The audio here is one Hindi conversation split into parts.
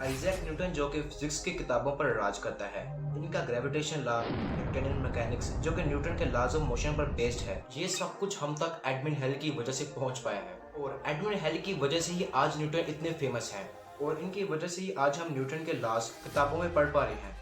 आइजैक न्यूटन जो कि फिजिक्स की किताबों पर राज करता है, इनका ग्रेविटेशन लॉ, न्यूटनियन मैकेनिक्स जो कि न्यूटन के लॉज ऑफ मोशन पर बेस्ड है, ये सब कुछ हम तक एडमंड हेल की वजह से पहुंच पाया है। और एडमंड हेल की वजह से ही आज न्यूटन इतने फेमस हैं और इनकी वजह से ही आज हम न्यूटन के लॉज किताबों में पढ़ पा रहे हैं।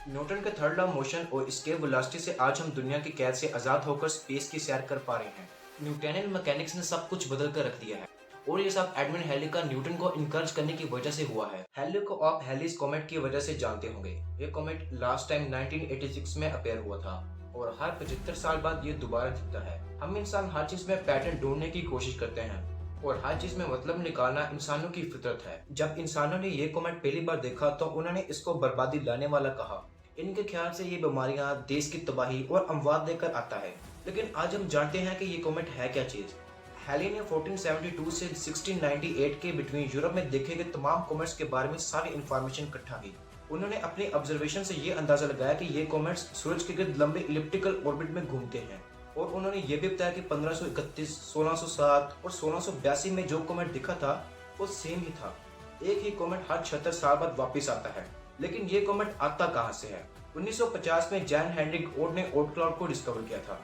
न्यूटन के थर्ड लॉ ऑफ मोशन और एस्केप वेलोसिटी से आज हम दुनिया की कैद से आज़ाद होकर स्पेस की सैर कर पा रहे हैं। न्यूटनियन मैकेनिक्स ने सब कुछ बदल कर रख दिया है और ये सब एडमंड हेली का न्यूटन को इनकरेज करने की वजह से हुआ है। हेली को आप हेलीज कॉमेट की वजह से जानते होंगे। ये कॉमेट लास्ट टाइम 1986 में अपेयर हुआ था और हर 75 साल बाद ये दोबारा दिखता है। हम इंसान हर चीज में पैटर्न ढूंढने की कोशिश करते हैं और हर चीज में मतलब निकालना इंसानों की फितरत है। जब इंसानों ने ये कॉमेट पहली बार देखा तो उन्होंने इसको बर्बादी लाने वाला कहा। इनके ख्याल से ये बीमारियां, देश की तबाही और अमवात लेकर आता है। लेकिन आज हम जानते हैं कि ये कॉमेट है क्या चीज। हेली ने 1472 से 1698 के बिटवीन यूरोप में देखे गए तमाम कॉमेट्स के बारे में सारी इंफॉर्मेशन इकट्ठा की। उन्होंने अपने ऑब्जर्वेशन से ये अंदाजा लगाया कि ये कॉमेट्स सूरज के गिर्द लंबे इलिप्टिकल ऑर्बिट में घूमते हैं और उन्होंने ये भी बताया कि 1531, 1607 और 1682 में जो कॉमेट दिखा था वो सेम ही था। एक ही कॉमेट हर 76 साल बाद वापस आता है। लेकिन ये कॉमेट आता कहाँ से है? 1950 में जॉन हेनरिक ओड ने ओड क्लाउड को डिस्कवर किया था।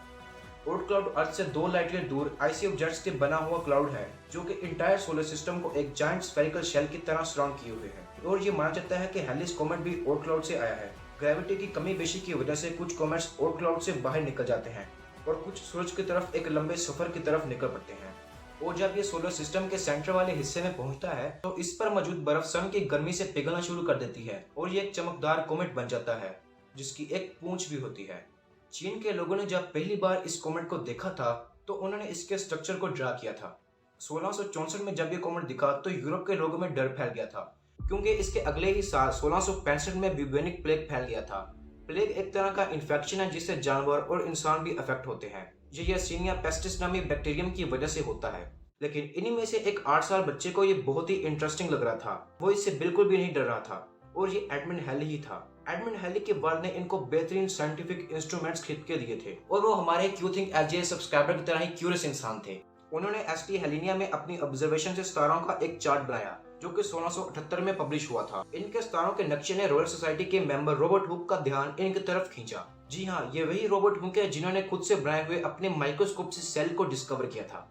ओड क्लाउड अर्थ से 2 लाइट ईयर दूर आइसी ऑब्जेक्ट्स के बना हुआ क्लाउड है जो कि इंटायर सोलर सिस्टम को एक जायंट स्फेरिकल शेल की तरह सराउंड किए हुए है। और ये माना जाता है कि हेलिस कॉमेट भी ओड क्लाउड से आया है। ग्रेविटी की कमी बेशी की वजह से कुछ कॉमेट्स ओड क्लाउड से बाहर निकल जाते हैं और कुछ सूरज की तरफ एक लंबे सफर की तरफ निकल पड़ते हैं। और जब ये सोलर सिस्टम के सेंटर वाले हिस्से में पहुंचता है तो इस पर मौजूद बर्फ सन की गर्मी से पिघलना शुरू कर देती है और ये एक चमकदार कॉमेट बन जाता है जिसकी एक पूंछ भी होती है। चीन के लोगों ने जब पहली बार इस कॉमेट को देखा था तो उन्होंने इसके स्ट्रक्चर को ड्रा किया था। 1664 में जब ये कॉमेट दिखा तो यूरोप के लोगों में डर फैल गया था क्योंकि इसके अगले ही साल 1665 में ब्यूबेनिक प्लेग फैल गया था। प्लेग एक तरह का इन्फेक्शन है जिससे जानवर और इंसान भी अफेक्ट होते हैं। ये यर्सीनिया पेस्टिस नामी बैक्टीरियम की वजह से होता है। लेकिन इन्हीं में से एक 8 साल बच्चे को ये बहुत ही इंटरेस्टिंग लग रहा था। वो इससे बिल्कुल भी नहीं डर रहा था और ये एडमंड हेली ही था। एडमंड हेली के वालिद ने इनको बेहतरीन साइंटिफिक इंस्ट्रूमेंट्स खरीद के दिए थे और वो हमारे क्यू थिंक एज ए सब्सक्राइबर की तरह ही क्यूरियस इंसान थे। उन्होंने एसटी हेलिनिया में अपनी ऑब्जर्वेशन से सितारों का एक चार्ट बनाया जो कि 1678 में पब्लिश हुआ था। इनके सितारों के नक्शे ने रॉयल सोसाइटी के मेंबर रॉबर्ट हुक का ध्यान इनकी तरफ खींचा। जी हाँ, ये वही रॉबर्ट हुक है जिन्होंने खुद से बनाए हुए अपने माइक्रोस्कोप से सेल को डिस्कवर किया था।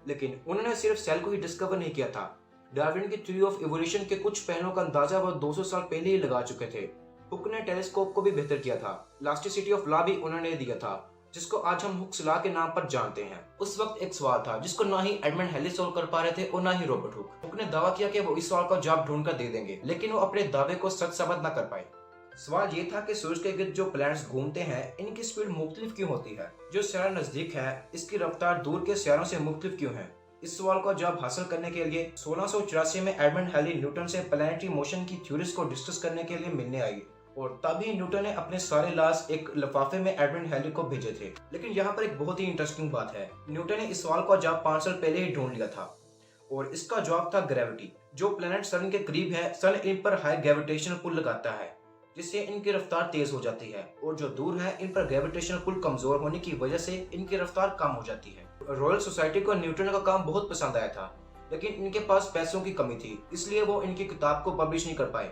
लेकिन उन्होंने सिर्फ सेल को ही डिस्कवर नहीं किया था। डार्विन की थ्योरी ऑफ इवोल्यूशन के कुछ पहलुओं का अंदाजा वो 200 साल पहले ही लगा चुके थे। हुक ने टेलीस्कोप को भी बेहतर किया था। इलास्टिसिटी ऑफ लॉ भी उन्होंने दिया था जिसको आज हम हुक्स लॉ के नाम पर जानते हैं। उस वक्त एक सवाल था जिसको ना ही एडमंड हेली सॉल्व कर पा रहे थे और ना ही रॉबर्ट हुक। हुक ने दावा किया कि वो इस सवाल का जवाब ढूंढ कर दे देंगे, लेकिन वो अपने दावे को सच साबित न कर पाए। सवाल ये था कि सूरज के गिर्द जो प्लैनेट्स घूमते हैं इनकी स्पीड मुख्तलिफ क्यों होती है? जो सियारा नजदीक है इसकी रफ्तार दूर के सियारों से मुख्तलिफ क्यों है? इस सवाल का जवाब हासिल करने के लिए 1684 में एडमंड हेली न्यूटन से प्लैनेटरी मोशन की थ्योरीज को डिस्कस करने के लिए मिलने आई और तभी न्यूटन ने अपने सारे लॉज एक लिफाफे में एडमंड हेली को भेजे थे। लेकिन यहाँ पर एक बहुत ही इंटरेस्टिंग बात है, न्यूटन ने इस सवाल का जवाब 5 साल पहले ही ढूंढ लिया था और इसका जवाब था ग्रेविटी। जो प्लैनेट सन के करीब है, सन इन पर हाई ग्रेविटेशनल पुल लगाता है जिससे इनकी रफ्तार तेज हो जाती है और जो दूर है इन पर ग्रेविटेशनल पुल कमजोर होने की वजह से इनकी रफ्तार कम हो जाती है। रॉयल सोसाइटी को न्यूटन का काम बहुत पसंद आया था लेकिन इनके पास पैसों की कमी थी, इसलिए वो इनकी किताब को पब्लिश नहीं कर पाए।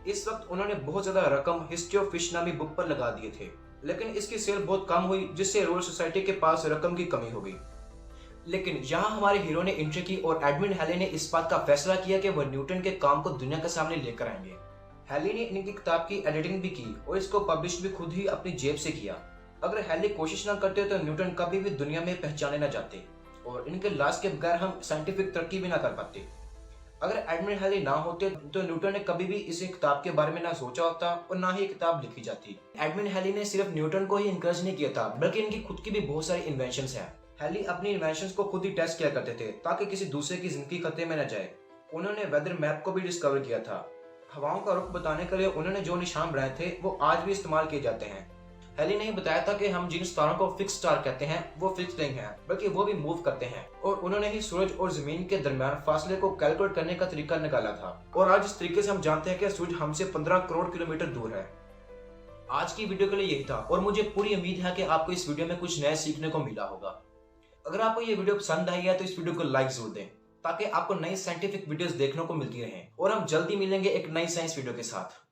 इस वक्त उन्होंने बहुत ज्यादा रकम हिस्ट्री ऑफ फिश नामी बुक पर लगा दिए थे, लेकिन इसकी सेल बहुत कम हुई जिससे रॉयल सोसाइटी के पास रकम की कमी हो गई। लेकिन यहाँ हमारे हीरो ने एंट्री की और एडमंड हेली ने इस बात का फैसला किया कि वह न्यूटन के काम को दुनिया के सामने लेकर आएंगे। हेली ने इनकी किताब की एडिटिंग भी की और इसको पब्लिश भी खुद ही अपनी जेब से किया। अगर हेली कोशिश ना करते तो न्यूटन कभी भी दुनिया में पहचाने ना जाते और इनके लॉस के बगैर हम साइंटिफिक तरक्की भी ना कर पाते। अगर एडमंड हेली ना होते तो न्यूटन ने कभी भी इस किताब के बारे में ना सोचा होता और ना ही किताब लिखी जाती। एडमंड हेली ने सिर्फ न्यूटन को ही इंकरेज नहीं किया था बल्कि इनकी खुद की भी बहुत सारी इन्वेंशंस हैं। हेली अपनी इन्वेंशंस को खुद ही टेस्ट किया करते थे ताकि किसी दूसरे की जिंदगी खतरे में न जाए। उन्होंने वेदर मैप को भी डिस्कवर किया था। हवाओं का रुख बताने के लिए उन्होंने जो निशान बनाए थे वो आज भी इस्तेमाल किए जाते हैं। हेली ने बताया था कि हम जिन स्टारों को फिक्स स्टार कहते हैं वो फिक्स नहीं है बल्कि वो भी मूव करते हैं और उन्होंने ही सूरज और जमीन के दरमियान फासले को कैलकुलेट करने का तरीका निकाला था और आज इस तरीके से हम जानते हैं कि सूरज हमसे 15 करोड़ किलोमीटर दूर है। आज की वीडियो के लिए यही था और मुझे पूरी उम्मीद है कि आपको इस वीडियो में कुछ नया सीखने को मिला होगा। अगर आपको ये वीडियो पसंद आई है तो इस वीडियो को लाइक जरूर दें ताकि आपको नई साइंटिफिक वीडियोस देखने को मिलती रहें। और हम जल्दी मिलेंगे एक नई साइंस वीडियो के साथ।